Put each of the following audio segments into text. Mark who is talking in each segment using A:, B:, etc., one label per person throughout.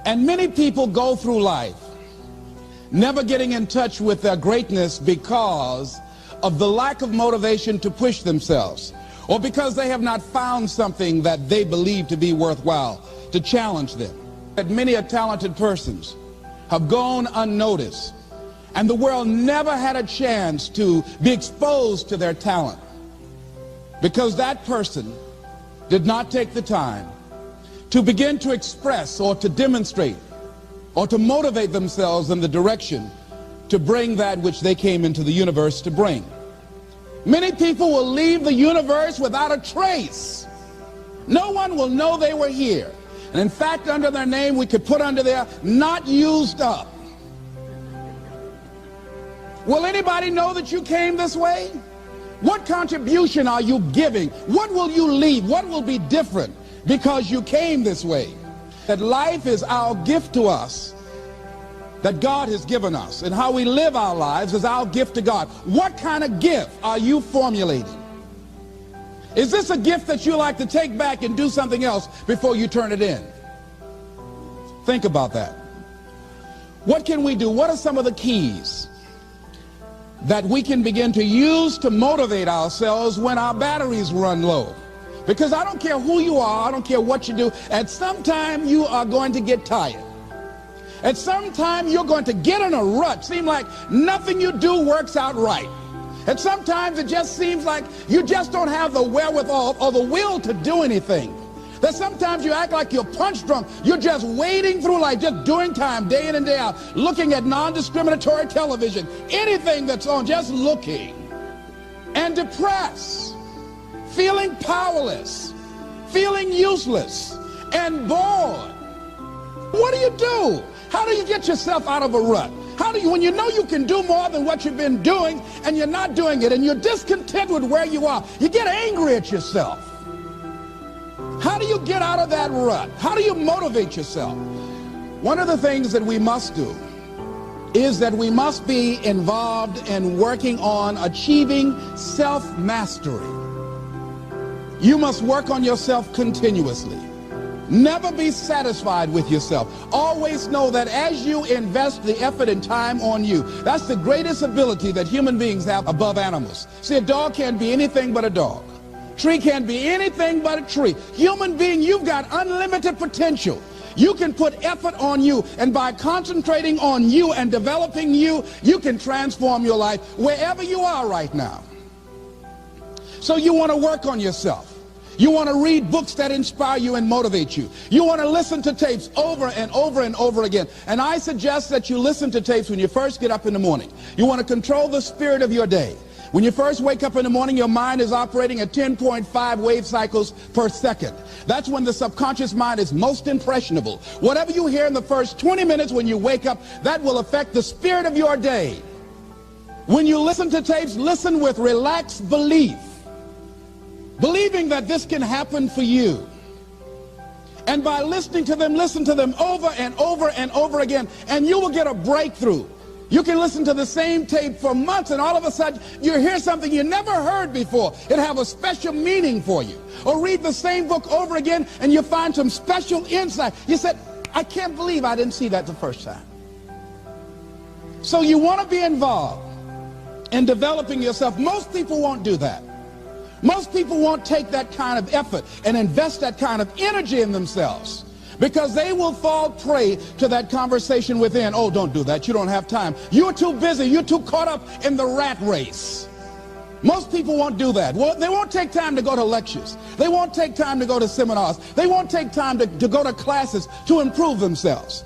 A: And many people go through life never getting in touch with their greatness because of the lack of motivation to push themselves, or because they have not found something that they believe to be worthwhile to challenge them. That many talented persons have gone unnoticed, and the world never had a chance to be exposed to their talent because that person did not take the time to begin to express or to demonstrate or to motivate themselves in the direction to bring that which they came into the universe to bring. Many people will leave the universe without a trace. No one will know they were here. And in fact, under their name, we could put under there, not used up. Will anybody know that you came this way? What contribution are you giving? What will you leave? What will be different because you came this way? That life is our gift to us, that God has given us, and how we live our lives is our gift to God. What kind of gift are you formulating? Is this a gift that you like to take back and do something else before you turn it in? Think about that. What can we do? What are some of the keys that we can begin to use to motivate ourselves when our batteries run low? Because I don't care who you are, I don't care what you do, at some time you are going to get tired. At some time you're going to get in a rut. Seem like nothing you do works out right. And sometimes it just seems like you just don't have the wherewithal or the will to do anything. That sometimes you act like you're punch drunk. You're just wading through life, just doing time day in and day out, looking at non-discriminatory television, anything that's on, just looking. And depressed, feeling powerless, feeling useless, and bored. What do you do? How do you get yourself out of a rut? How do you, when you know you can do more than what you've been doing and you're not doing it and you're discontent with where you are, you get angry at yourself. How do you get out of that rut? How do you motivate yourself? One of the things that we must do is that we must be involved in working on achieving self-mastery. You must work on yourself continuously. Never be satisfied with yourself. Always know that as you invest the effort and time on you, that's the greatest ability that human beings have above animals. See, a dog can't be anything but a dog. Tree can't be anything but a tree. Human being, you've got unlimited potential. You can put effort on you, and by concentrating on you and developing you, you can transform your life wherever you are right now. So you want to work on yourself. You want to read books that inspire you and motivate you. You want to listen to tapes over and over and over again. And I suggest that you listen to tapes when you first get up in the morning. You want to control the spirit of your day. When you first wake up in the morning, your mind is operating at 10.5 wave cycles per second. That's when the subconscious mind is most impressionable. Whatever you hear in the first 20 minutes when you wake up, that will affect the spirit of your day. When you listen to tapes, listen with relaxed belief, believing that this can happen for you. And by listening to them, listen to them over and over and over again, and you will get a breakthrough. You can listen to the same tape for months, and all of a sudden you hear something you never heard before. It have a special meaning for you. Or read the same book over again, and you find some special insight. You said, I can't believe I didn't see that the first time. So you want to be involved in developing yourself. Most people won't do that. Most people won't take that kind of effort and invest that kind of energy in themselves, because they will fall prey to that conversation within. Oh, don't do that. You don't have time. You're too busy. You're too caught up in the rat race. Most people won't do that. Well, they won't take time to go to lectures. They won't take time to go to seminars. They won't take time to go to classes to improve themselves.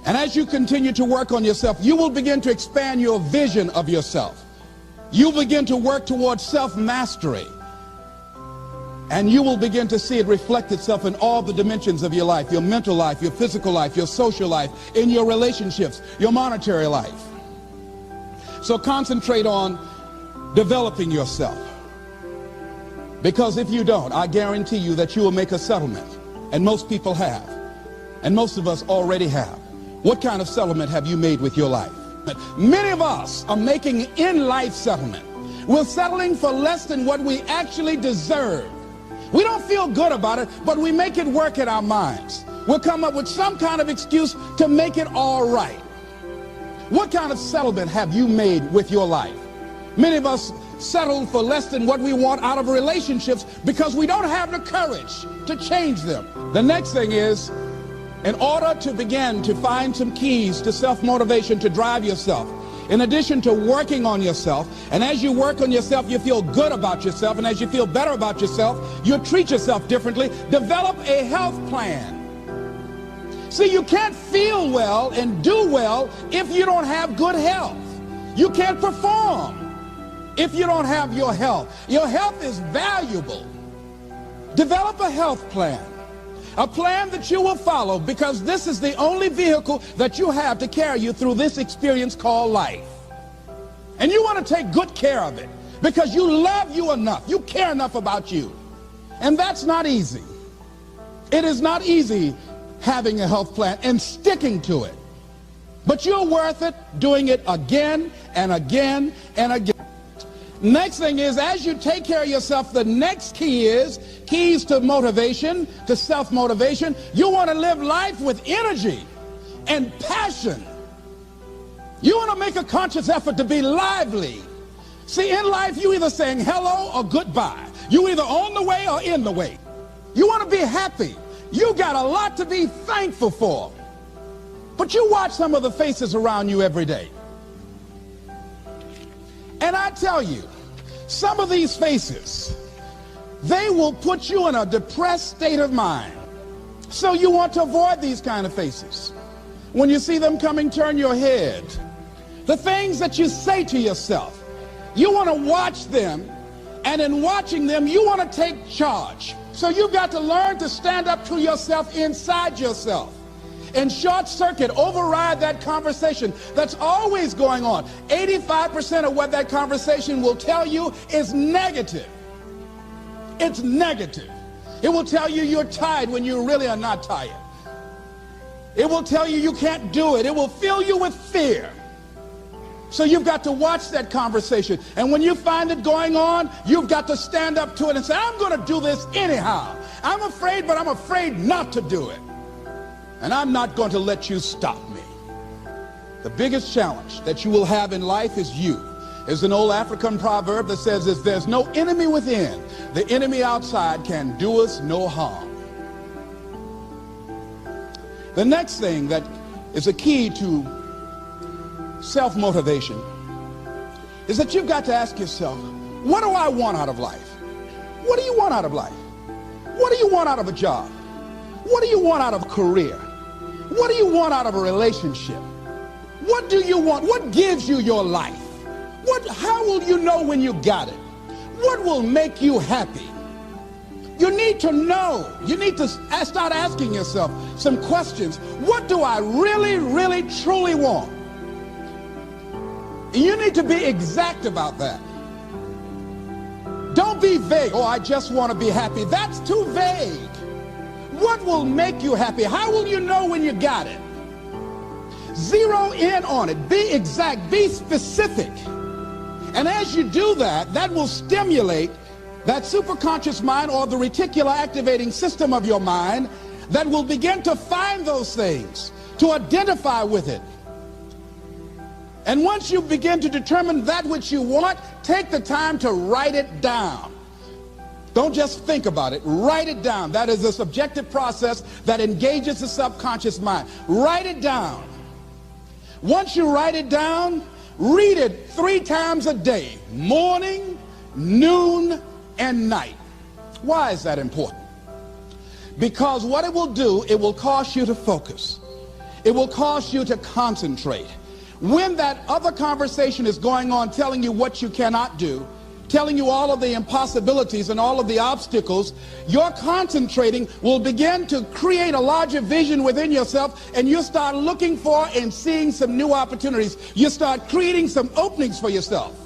A: And as you continue to work on yourself, you will begin to expand your vision of yourself. You'll begin to work towards self-mastery. And you will begin to see it reflect itself in all the dimensions of your life, your mental life, your physical life, your social life, in your relationships, your monetary life. So concentrate on developing yourself. Because if you don't, I guarantee you that you will make a settlement. And most people have. And most of us already have. What kind of settlement have you made with your life? Many of us are making in-life settlement. We're settling for less than what we actually deserve. We don't feel good about it, but we make it work in our minds. We'll come up with some kind of excuse to make it all right. What kind of settlement have you made with your life? Many of us settle for less than what we want out of relationships because we don't have the courage to change them. The next thing is, in order to begin to find some keys to self-motivation to drive yourself, in addition to working on yourself, and as you work on yourself, you feel good about yourself, and as you feel better about yourself, you treat yourself differently. Develop a health plan. See, you can't feel well and do well if you don't have good health. You can't perform if you don't have your health. Your health is valuable. Develop a health plan. A plan that you will follow, because this is the only vehicle that you have to carry you through this experience called life. And you want to take good care of it because you love you enough. You care enough about you. And that's not easy. It is not easy having a health plan and sticking to it. But you're worth it doing it again and again and again. Next thing is, as you take care of yourself, the next key is keys to motivation, to self-motivation. You want to live life with energy and passion. You want to make a conscious effort to be lively. See, in life, you either saying hello or goodbye. You either on the way or in the way. You want to be happy. You got a lot to be thankful for. But you watch some of the faces around you every day. And I tell you, some of these faces, they will put you in a depressed state of mind. So you want to avoid these kind of faces. When you see them coming, turn your head. The things that you say to yourself, you want to watch them, and in watching them, you want to take charge. So you've got to learn to stand up to yourself inside yourself. And short circuit, override that conversation that's always going on. 85% of what that conversation will tell you is negative. It's negative. It will tell you you're tired when you really are not tired. It will tell you you can't do it. It will fill you with fear. So you've got to watch that conversation. And when you find it going on, you've got to stand up to it and say, I'm going to do this anyhow. I'm afraid, but I'm afraid not to do it. And I'm not going to let you stop me. The biggest challenge that you will have in life is you. There's an old African proverb that says, if there's no enemy within, the enemy outside can do us no harm. The next thing that is a key to self-motivation is that you've got to ask yourself, what do I want out of life? What do you want out of life? What do you want out of a job? What do you want out of a career? What do you want out of a relationship? What do you want? What gives you your life? How will you know when you got it? What will make you happy? You need to know. You need to start asking yourself some questions. What do I really, really, truly want? You need to be exact about that. Don't be vague. Oh, I just want to be happy. That's too vague. What will make you happy? How will you know when you got it? Zero in on it. Be exact. Be specific. And as you do that, that will stimulate that superconscious mind, or the reticular activating system of your mind, that will begin to find those things, to identify with it. And once you begin to determine that which you want, take the time to write it down. Don't just think about it. Write it down. That is a subjective process that engages the subconscious mind. Write it down. Once you write it down, read it 3 times a day, morning, noon, and night. Why is that important? Because what it will do, it will cause you to focus. It will cause you to concentrate. When that other conversation is going on telling you what you cannot do, telling you all of the impossibilities and all of the obstacles, your concentrating will begin to create a larger vision within yourself, and you'll start looking for and seeing some new opportunities. You start creating some openings for yourself.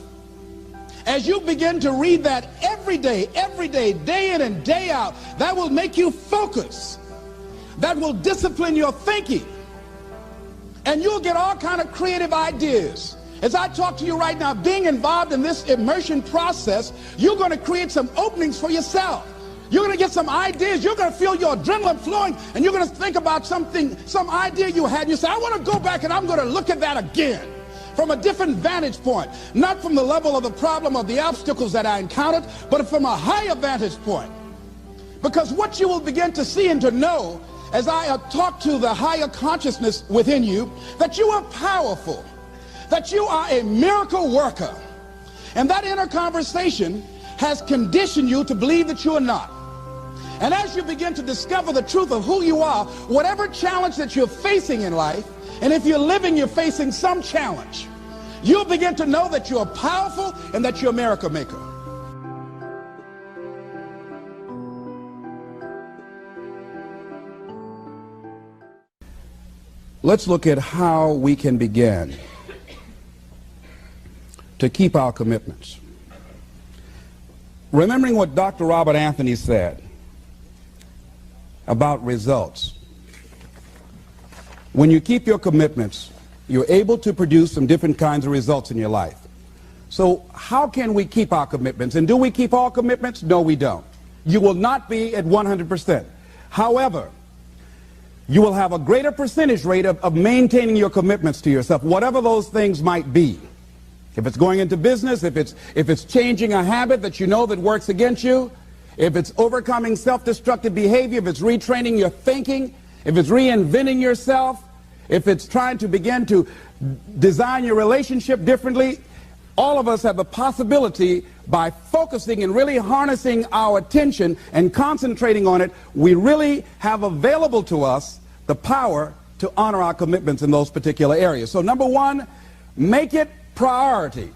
A: As you begin to read that every day, day in and day out, that will make you focus. That will discipline your thinking. And you'll get all kind of creative ideas. As I talk to you right now, being involved in this immersion process, you're going to create some openings for yourself. You're going to get some ideas. You're going to feel your adrenaline flowing, and you're going to think about something, some idea you had. You say, I want to go back and I'm going to look at that again from a different vantage point, not from the level of the problem of the obstacles that I encountered, but from a higher vantage point. Because what you will begin to see and to know as I talk to the higher consciousness within you, that you are powerful, that you are a miracle worker. And that inner conversation has conditioned you to believe that you are not. And as you begin to discover the truth of who you are, whatever challenge that you're facing in life, and if you're living, you're facing some challenge, you'll begin to know that you're powerful and that you're a miracle maker. Let's look at how we can begin to keep our commitments. Remembering what Dr. Robert Anthony said about results. When you keep your commitments, you're able to produce some different kinds of results in your life. So how can we keep our commitments? And do we keep all commitments? No, we don't. You will not be at 100%. However, you will have a greater percentage rate of maintaining your commitments to yourself, whatever those things might be. If it's going into business, if it's changing a habit that you know that works against you, if it's overcoming self-destructive behavior, if it's retraining your thinking, if it's reinventing yourself, if it's trying to begin to design your relationship differently, all of us have the possibility, by focusing and really harnessing our attention and concentrating on it, we really have available to us the power to honor our commitments in those particular areas. So number one, make it priority.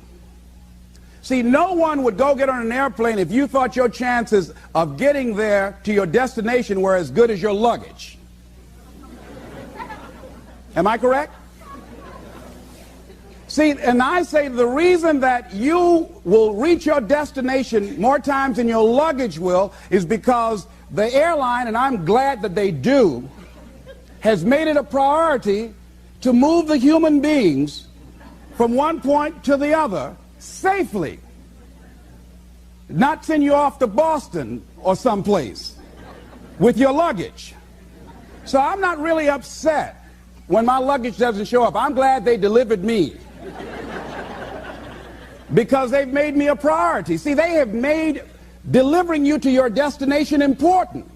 A: See, no one would go get on an airplane if you thought your chances of getting there to your destination were as good as your luggage. Am I correct? See, and I say the reason that you will reach your destination more times than your luggage will is because the airline, and I'm glad that they do, has made it a priority to move the human beings from one point to the other safely. Not send you off to Boston or someplace with your luggage. So I'm not really upset when my luggage doesn't show up. I'm glad they delivered me, because they've made me a priority. See, they have made delivering you to your destination important.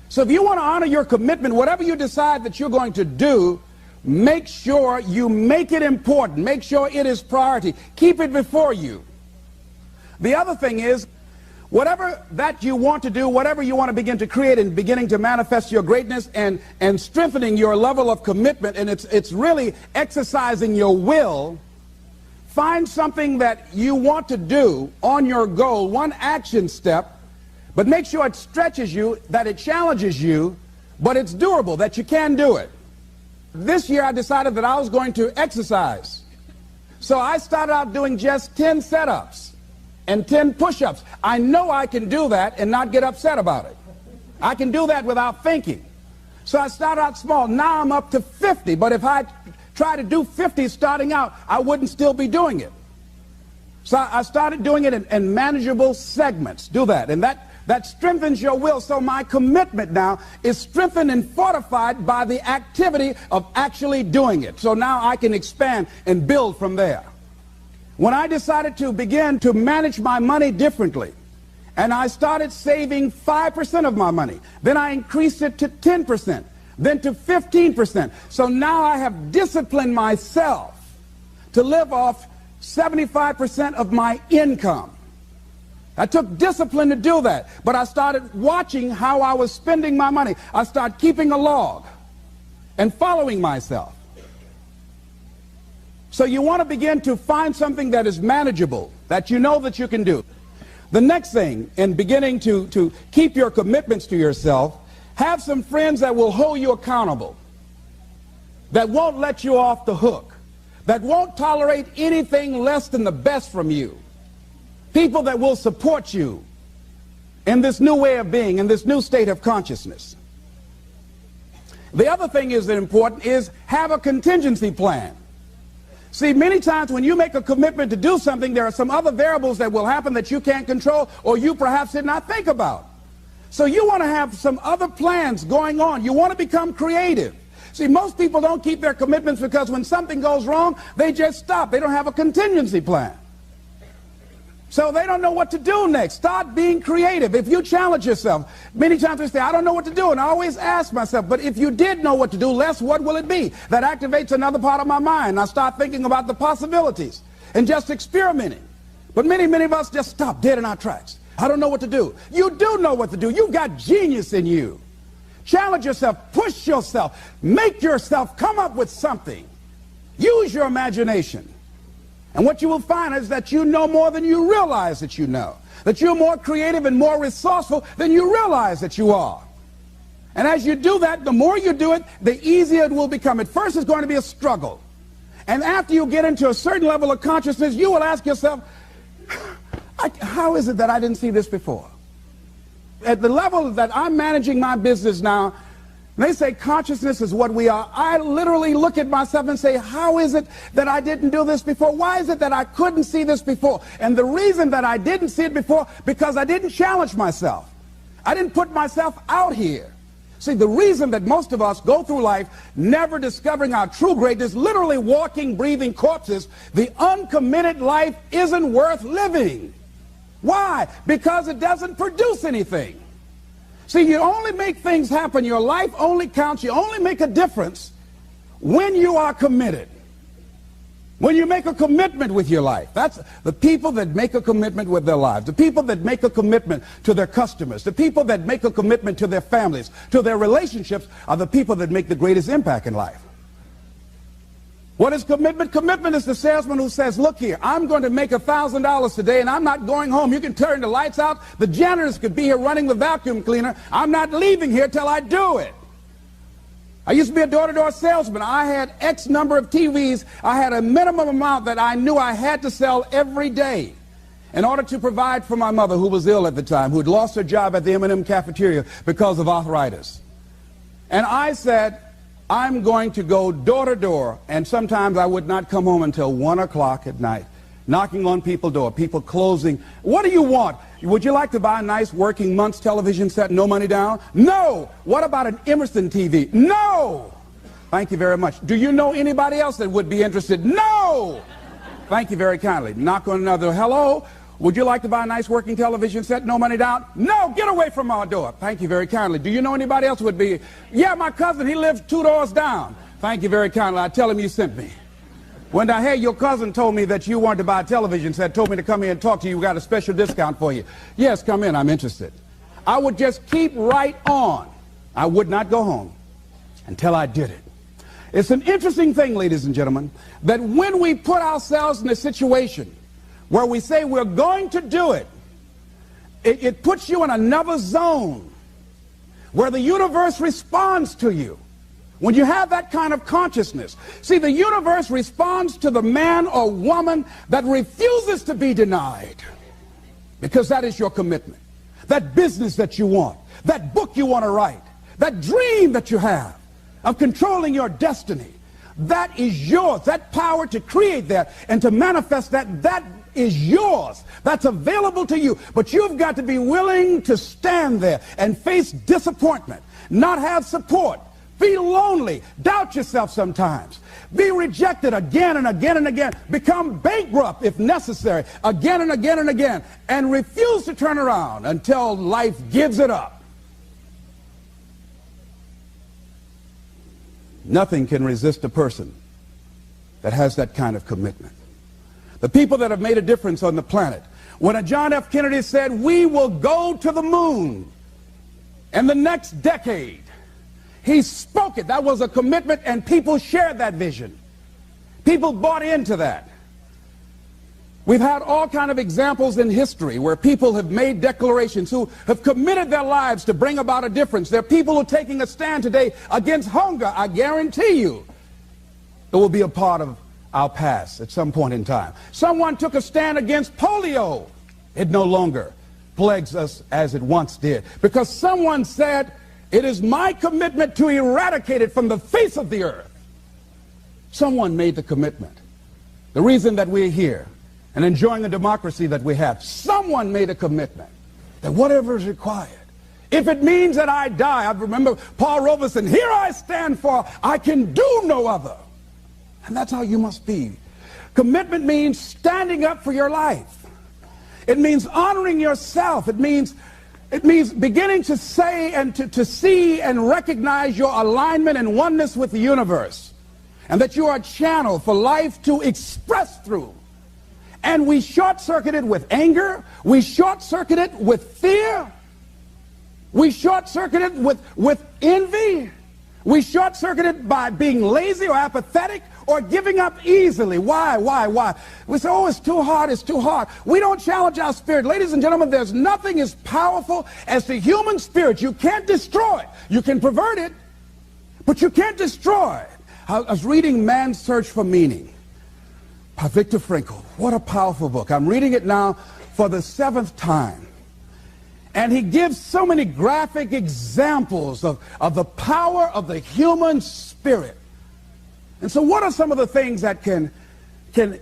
A: So if you want to honor your commitment, whatever you decide that you're going to do, make sure you make it important. Make sure it is priority. Keep it before you. The other thing is, whatever that you want to do, whatever you want to begin to create and beginning to manifest your greatness and strengthening your level of commitment, and it's really exercising your will. Find something that you want to do on your goal, one action step, but make sure it stretches you, that it challenges you, but it's doable, that you can do it. This year I decided that I was going to exercise. So I started out doing just 10 setups and 10 push-ups. I know I can do that and not get upset about it. I can do that without thinking. So I started out small. Now I'm up to 50, but if I try to do 50 starting out, I wouldn't still be doing it. So I started doing it in manageable segments. Do that, and that strengthens your will. So my commitment now is strengthened and fortified by the activity of actually doing it. So now I can expand and build from there. When I decided to begin to manage my money differently, and I started saving 5% of my money, then I increased it to 10%. Then to 15%. So now I have disciplined myself to live off 75% of my income. I took discipline to do that, but I started watching how I was spending my money. I started keeping a log and following myself. So you want to begin to find something that is manageable, that you know that you can do. The next thing in beginning to keep your commitments to yourself, have some friends that will hold you accountable, that won't let you off the hook, that won't tolerate anything less than the best from you. People that will support you in this new way of being, in this new state of consciousness. The other thing is that important is have a contingency plan. See, many times when you make a commitment to do something, there are some other variables that will happen that you can't control or you perhaps did not think about. So you want to have some other plans going on. You want to become creative. See, most people don't keep their commitments because when something goes wrong, they just stop. They don't have a contingency plan. So they don't know what to do next. Start being creative. If you challenge yourself, many times we say, I don't know what to do. And I always ask myself, but if you did know what to do, Les, what will it be? That activates another part of my mind. I start thinking about the possibilities and just experimenting. But many of us just stop dead in our tracks. I don't know what to do. You do know what to do. You've got genius in you. Challenge yourself. Push yourself. Make yourself come up with something. Use your imagination. And what you will find is that you know more than you realize that you know. That you're more creative and more resourceful than you realize that you are. And as you do that, the more you do it, the easier it will become. At first, it's going to be a struggle. And after you get into a certain level of consciousness, you will ask yourself, how is it that I didn't see this before? At the level that I'm managing my business now, they say consciousness is what we are. I literally look at myself and say, how is it that I didn't do this before? Why is it that I couldn't see this before? And the reason that I didn't see it before, because I didn't challenge myself. I didn't put myself out here. See, the reason that most of us go through life never discovering our true greatness, literally walking, breathing corpses, the uncommitted life isn't worth living. Why? Because it doesn't produce anything. See, you only make things happen. Your life only counts. You only make a difference when you are committed. When you make a commitment with your life. That's the people that make a commitment with their lives. The people that make a commitment to their customers. The people that make a commitment to their families, to their relationships, are the people that make the greatest impact in life. What is commitment? Commitment is the salesman who says, look here, I'm going to make $1,000 today and I'm not going home. You can turn the lights out. The janitors could be here running the vacuum cleaner. I'm not leaving here till I do it. I used to be a door-to-door salesman. I had X number of TVs. I had a minimum amount that I knew I had to sell every day in order to provide for my mother, who was ill at the time, who had lost her job at the M&M cafeteria because of arthritis. And I said, I'm going to go door to door, and sometimes I would not come home until 1 o'clock at night, knocking on people's door, people closing. What do you want? Would you like to buy a nice working month's television set, no money down? No. What about an Emerson TV? No. Thank you very much. Do you know anybody else that would be interested? No. Thank you very kindly. Knock on another. Hello. Would you like to buy a nice working television set, no money down? No, get away from our door. Thank you very kindly. Do you know anybody else would be? Yeah, my cousin, he lives 2 doors down. Thank you very kindly. I tell him you sent me. When I, hey, your cousin told me that you wanted to buy a television set, told me to come here and talk to you. We got a special discount for you. Yes, come in, I'm interested. I would just keep right on. I would not go home until I did it. It's an interesting thing, ladies and gentlemen, that when we put ourselves in a situation where we say we're going to do it, it puts you in another zone where the universe responds to you. When you have that kind of consciousness, see, the universe responds to the man or woman that refuses to be denied, because that is your commitment. That business that you want, that book you want to write, that dream that you have of controlling your destiny, that is yours. That power to create that and to manifest that, that is yours. That's available to you. But you've got to be willing to stand there and face disappointment, not have support, feel lonely, doubt yourself sometimes, be rejected again and again and again, become bankrupt if necessary, again and again and again, and refuse to turn around until life gives it up. Nothing can resist a person that has that kind of commitment. The people that have made a difference on the planet. When John F. Kennedy said, we will go to the moon in the next decade, he spoke it. That was a commitment, and people shared that vision. People bought into that. We've had all kind of examples in history where people have made declarations, who have committed their lives to bring about a difference. There are people who are taking a stand today against hunger. I guarantee you it will be a part of our past at some point in time. Someone took a stand against polio. It no longer plagues us as it once did, because someone said, it is my commitment to eradicate it from the face of the earth. Someone made the commitment. The reason that we're here and enjoying the democracy that we have, someone made a commitment that whatever is required, If it means that I die, I remember Paul Robeson, here I stand, for I can do no other. And that's how you must be. Commitment means standing up for your life. It means honoring yourself. It means beginning to say and to see and recognize your alignment and oneness with the universe, and that you are a channel for life to express through. And we short-circuit it with anger. We short-circuit it with fear. We short-circuit it with envy. We short-circuit it by being lazy or apathetic or giving up easily. Why? We say, oh, it's too hard, it's too hard. We don't challenge our spirit. Ladies and gentlemen, there's nothing as powerful as the human spirit. You can't destroy it. You can pervert it, but you can't destroy it. I was reading Man's Search for Meaning by Viktor Frankl. What a powerful book. I'm reading it now for the 7th time. And he gives so many graphic examples of the power of the human spirit. And so what are some of the things that can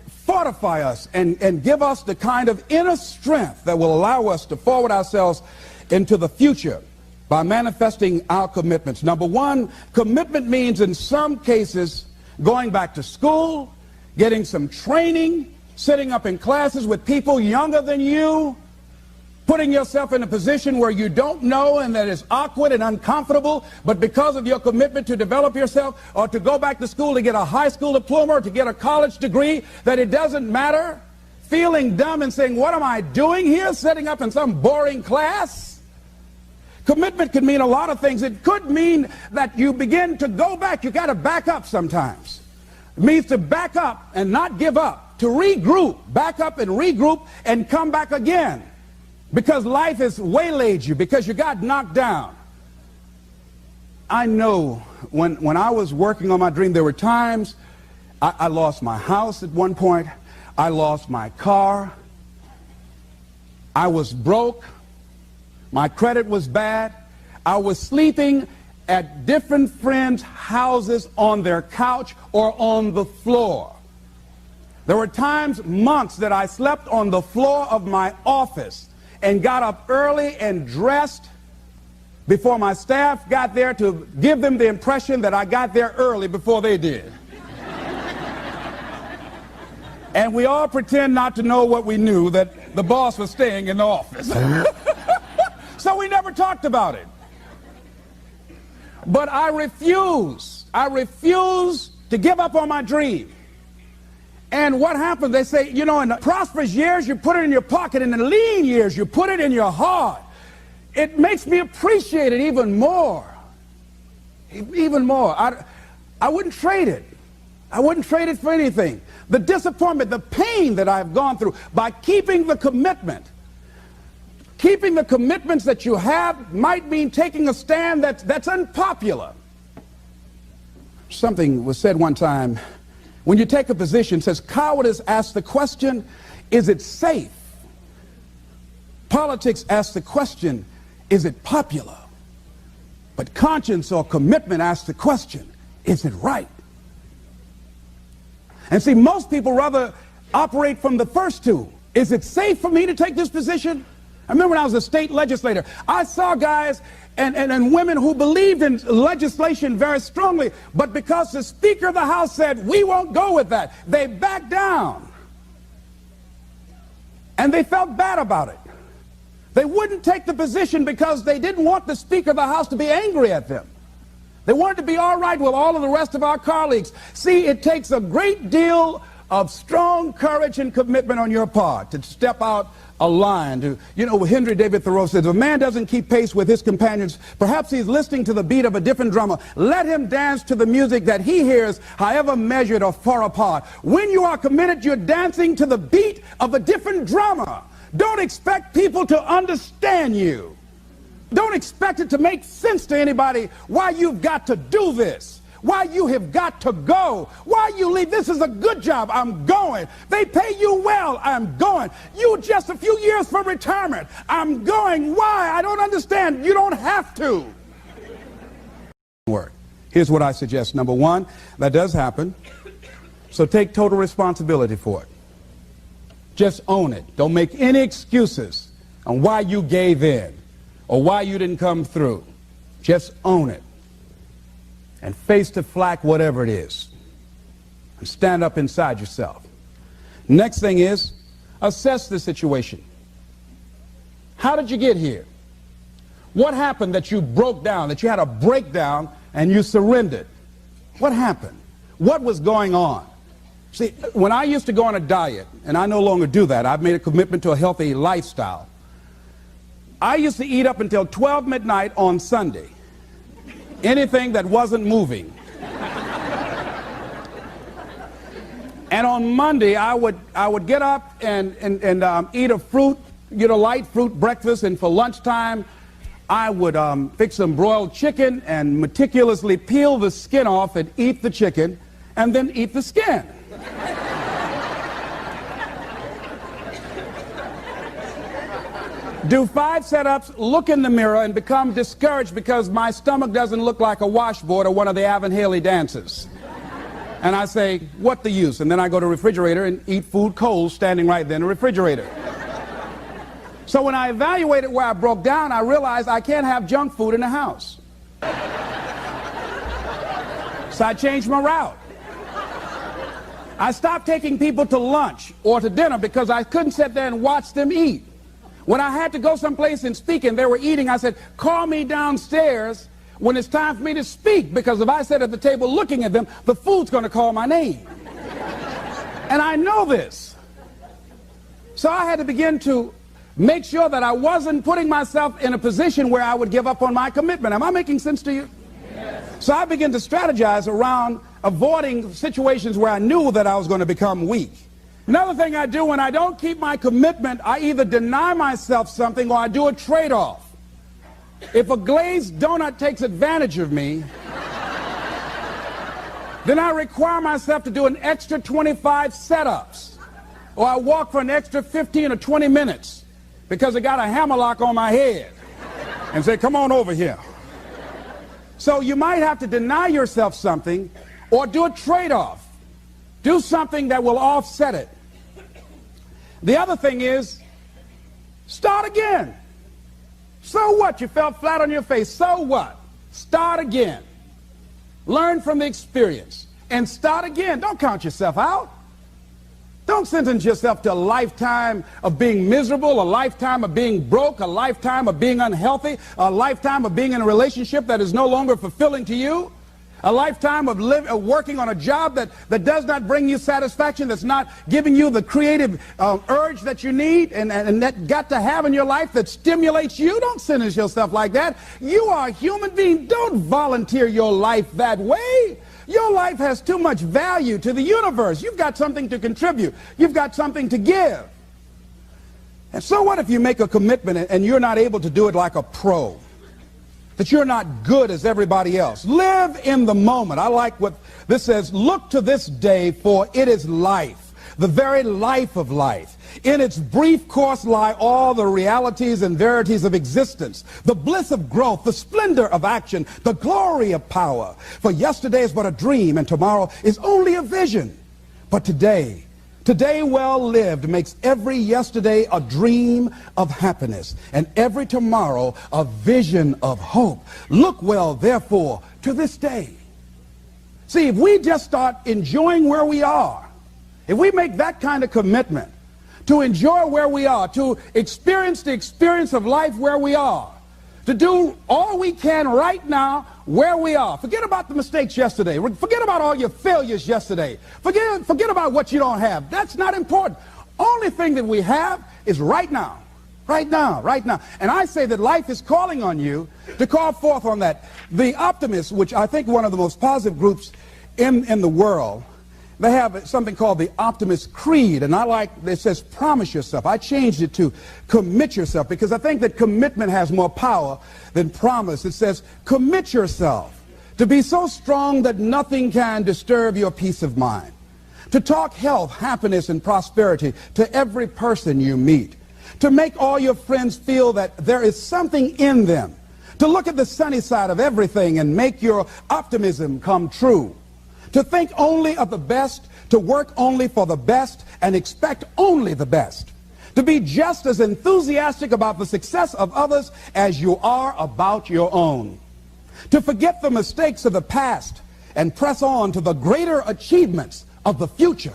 A: fortify us and give us the kind of inner strength that will allow us to forward ourselves into the future by manifesting our commitments? Number one, commitment means in some cases going back to school, getting some training, sitting up in classes with people younger than you, putting yourself in a position where you don't know and that is awkward and uncomfortable, but because of your commitment to develop yourself, or to go back to school to get a high school diploma or to get a college degree, that it doesn't matter, feeling dumb and saying, what am I doing here, setting up in some boring class? Commitment can mean a lot of things. It could mean that you begin to go back. You got to back up sometimes. It means to back up and not give up, to regroup, back up and regroup and come back again. Because life has waylaid you, because you got knocked down. I know when I was working on my dream, there were times I lost my house at one point. I lost my car. I was broke. My credit was bad. I was sleeping at different friends' houses on their couch or on the floor. There were times, months, that I slept on the floor of my office and got up early and dressed before my staff got there to give them the impression that I got there early before they did. And we all pretend not to know what we knew, that the boss was staying in the office. So we never talked about it. But I refuse to give up on my dream. And what happens, they say, you know, in the prosperous years, you put it in your pocket. In the lean years, you put it in your heart. It makes me appreciate it even more. Even more. I wouldn't trade it. I wouldn't trade it for anything. The disappointment, the pain that I've gone through by keeping the commitment. Keeping the commitments that you have might mean taking a stand that's unpopular. Something was said one time. When you take a position, it says, cowardice asks the question, is it safe? Politics asks the question, is it popular? But conscience or commitment asks the question, is it right? And see, most people rather operate from the first two. Is it safe for me to take this position? I remember when I was a state legislator, I saw guys and women who believed in legislation very strongly, but because the Speaker of the House said, we won't go with that, they backed down. And they felt bad about it. They wouldn't take the position because they didn't want the Speaker of the House to be angry at them. They wanted to be all right with all of the rest of our colleagues. See, it takes a great deal of strong courage and commitment on your part to step out a line. You know, Henry David Thoreau says, if a man doesn't keep pace with his companions, perhaps he's listening to the beat of a different drummer. Let him dance to the music that he hears, however measured or far apart. When you are committed, you're dancing to the beat of a different drummer. Don't expect people to understand you. Don't expect it to make sense to anybody why you've got to do this. Why you have got to go. Why you leave. This is a good job. I'm going. They pay you well. I'm going. You just a few years from retirement. I'm going. Why? I don't understand. You don't have to. Here's what I suggest. Number one, that does happen. So take total responsibility for it. Just own it. Don't make any excuses on why you gave in. or why you didn't come through. Just own it and face the flak, whatever it is, and stand up inside yourself. Next thing is, assess the situation. How did you get here? What happened that you broke down, that you had a breakdown and you surrendered? What happened? What was going on? See, when I used to go on a diet, and I no longer do that, I've made a commitment to a healthy lifestyle. I used to eat up until 12 midnight on Sunday. Anything that wasn't moving. And on Monday, I would get up and eat a fruit, light fruit breakfast, and for lunchtime, I would fix some broiled chicken and meticulously peel the skin off and eat the chicken, and then eat the skin. Do 5 setups, look in the mirror, and become discouraged because my stomach doesn't look like a washboard or one of the Avon Haley dances. And I say, what the use? And then I go to the refrigerator and eat food cold standing right there in the refrigerator. So when I evaluated where I broke down, I realized I can't have junk food in the house. So I changed my route. I stopped taking people to lunch or to dinner because I couldn't sit there and watch them eat. When I had to go someplace and speak and they were eating, I said, call me downstairs when it's time for me to speak, because if I sit at the table looking at them, the food's going to call my name. And I know this. So I had to begin to make sure that I wasn't putting myself in a position where I would give up on my commitment. Am I making sense to you? Yes. So I began to strategize around avoiding situations where I knew that I was going to become weak. Another thing I do when I don't keep my commitment, I either deny myself something or I do a trade-off. If a glazed donut takes advantage of me, then I require myself to do an extra 25 setups, or I walk for an extra 15 or 20 minutes because I got a hammerlock on my head and say, come on over here. So you might have to deny yourself something or do a trade-off. Do something that will offset it. The other thing is, start again. So what? You fell flat on your face. So what? Start again. Learn from the experience and start again. Don't count yourself out. Don't sentence yourself to a lifetime of being miserable, a lifetime of being broke, a lifetime of being unhealthy, a lifetime of being in a relationship that is no longer fulfilling to you. A lifetime of working on a job that does not bring you satisfaction, that's not giving you the creative urge that you need and that got to have in your life that stimulates you. Don't sentence yourself like that. You are a human being. Don't volunteer your life that way. Your life has too much value to the universe. You've got something to contribute. You've got something to give. And so what if you make a commitment and you're not able to do it like a pro? That you're not good as everybody else. Live in the moment. I like what this says. Look to this day, for it is life, the very life of life. In its brief course lie all the realities and verities of existence, the bliss of growth, the splendor of action, the glory of power. For yesterday is but a dream, and tomorrow is only a vision. But today well lived makes every yesterday a dream of happiness, and every tomorrow a vision of hope. Look well, therefore, to this day. See, if we just start enjoying where we are, if we make that kind of commitment to enjoy where we are, to experience the experience of life where we are, to do all we can right now where we are. Forget about the mistakes yesterday. Forget about all your failures yesterday. Forget about what you don't have. That's not important. Only thing that we have is right now. Right now, right now. And I say that life is calling on you to call forth on that. The optimists, which I think one of the most positive groups in the world, they have something called the Optimist Creed, and I like, it says promise yourself. I changed it to commit yourself because I think that commitment has more power than promise. It says commit yourself to be so strong that nothing can disturb your peace of mind, to talk health, happiness, and prosperity to every person you meet, to make all your friends feel that there is something in them, to look at the sunny side of everything and make your optimism come true, to think only of the best, to work only for the best, and expect only the best, To be just as enthusiastic about the success of others as you are about your own. To forget the mistakes of the past and press on to the greater achievements of the future.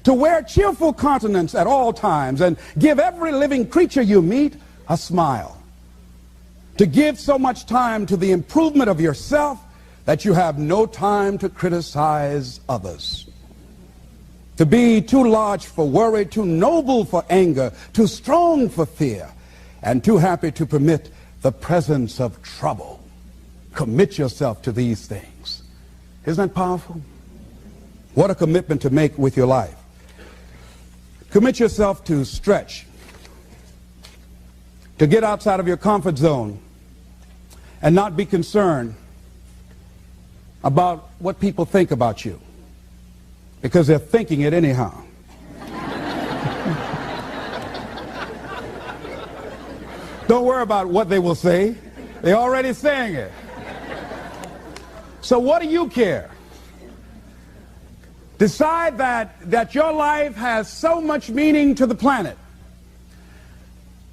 A: To wear cheerful countenance at all times and give every living creature you meet a smile. To give so much time to the improvement of yourself that you have no time to criticize others. To be too large for worry, too noble for anger, too strong for fear, and too happy to permit the presence of trouble. Commit yourself to these things. Isn't that powerful? What a commitment to make with your life. Commit yourself to stretch, to get outside of your comfort zone and not be concerned about what people think about you, because they're thinking it anyhow. Don't worry about what they will say. They're already saying it. So what do you care? Decide that your life has so much meaning to the planet.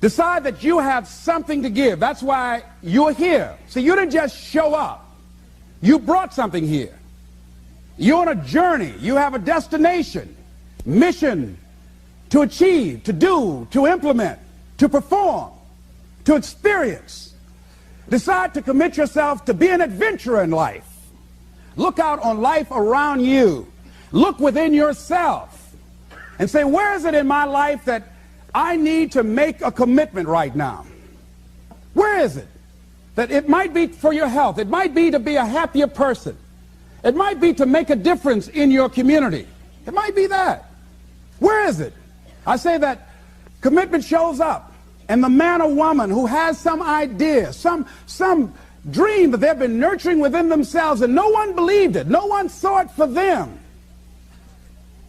A: Decide that you have something to give. That's why you're here. See, you didn't just show up. You brought something here. You're on a journey. You have a destination, mission to achieve, to do, to implement, to perform, to experience. Decide to commit yourself to be an adventurer in life. Look out on life around you. Look within yourself and say, where is it in my life that I need to make a commitment right now? Where is it? That it might be for your health. It might be to be a happier person. It might be to make a difference in your community. It might be that. Where is it? I say that commitment shows up, and the man or woman who has some idea, some dream that they've been nurturing within themselves, and no one believed it, no one saw it for them,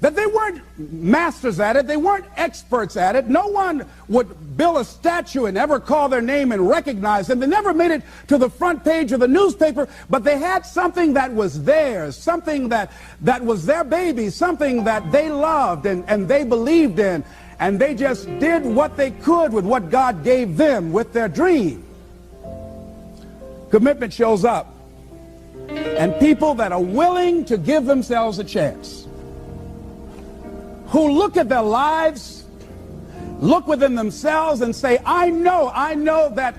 A: that they weren't masters at it, they weren't experts at it, no one would build a statue and ever call their name and recognize them. They never made it to the front page of the newspaper, but they had something that was theirs, something that was their baby, something that they loved and they believed in, and they just did what they could with what God gave them with their dream. Commitment shows up, and people that are willing to give themselves a chance, who look at their lives, look within themselves and say, I know that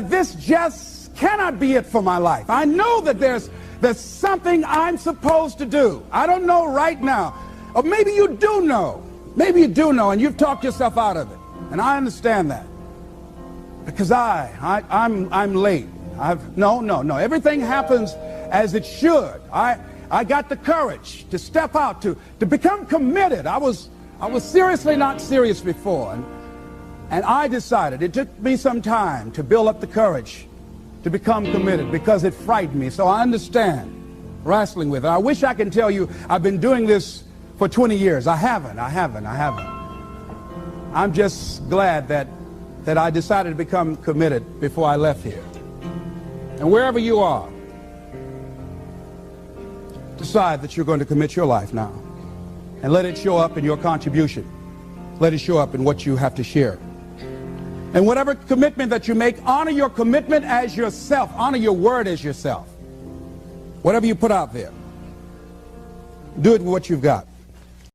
A: this just cannot be it for my life. I know that there's something I'm supposed to do. I don't know right now. Or maybe you do know. Maybe you do know, and you've talked yourself out of it. And I understand that. Because I'm late. No. Everything happens as it should. I got the courage to step out, to become committed. I was seriously not serious before, and I decided, it took me some time to build up the courage to become committed because it frightened me. So I understand wrestling with it. I wish I could tell you I've been doing this for 20 years. I haven't. I'm just glad that I decided to become committed before I left here. And wherever you are, decide that you're going to commit your life now, and let it show up in your contribution. Let it show up in what you have to share. And whatever commitment that you make, honor your commitment as yourself. Honor your word as yourself. Whatever you put out there, do it with what you've got.